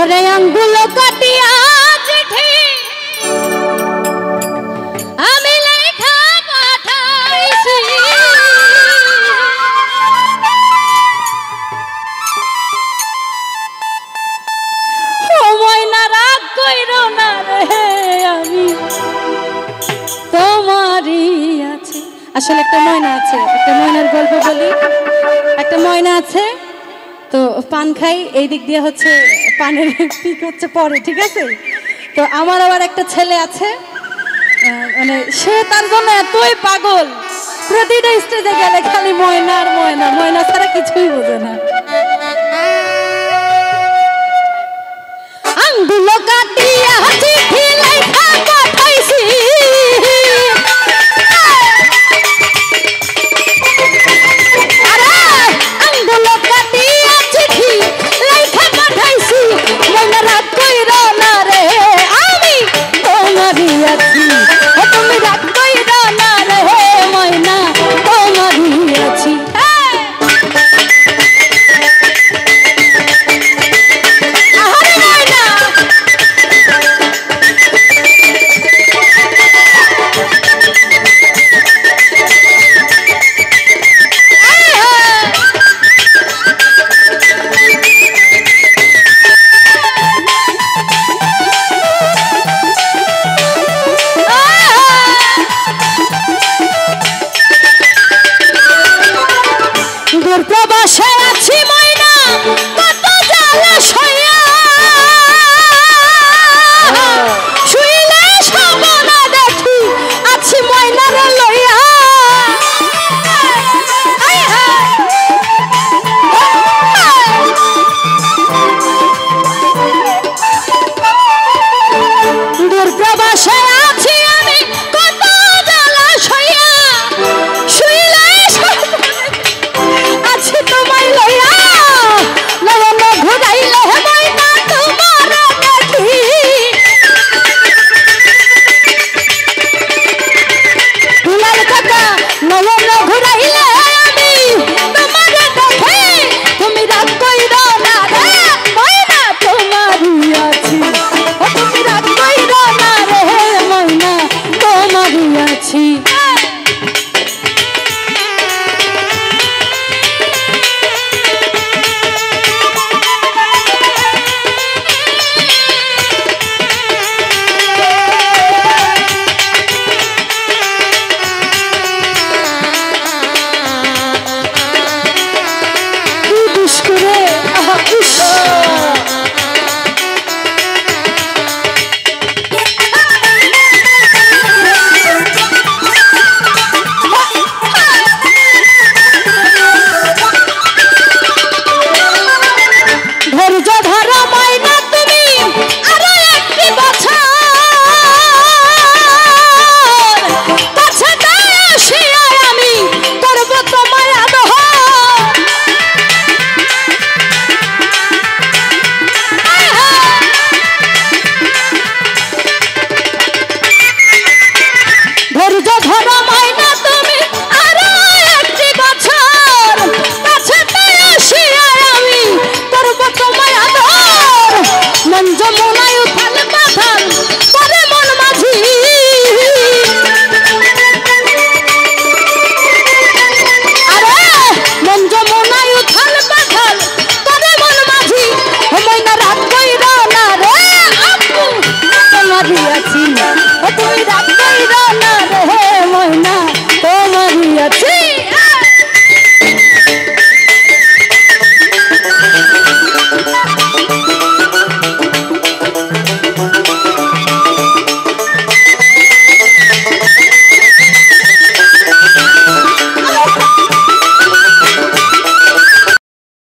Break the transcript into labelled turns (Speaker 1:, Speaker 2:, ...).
Speaker 1: ওরে আঙ্গুল কাটিয়া চিঠি আমি লেখা পাঠাইছি ও ময়না রাগ কইরো না রে আমি তোমারই আছে। আসলে একটা ময়না আছে, একটা ময়নার গল্প বলি। একটা ময়না আছে তো পান খাই, এই দিক দিয়ে হচ্ছে পানের পিক হচ্ছে পরে, ঠিক আছে। তো আমার আবার একটা ছেলে আছে, মানে সে তার জন্য এতই পাগল, প্রতিটা স্টেজে গেলে খালি ময়না আর ময়না, ময়না ছাড়া কিছুই বোঝে না। আঙ্গুল কাটিয়া চিঠি লেখা পাঠাইছি
Speaker 2: দিয়াছি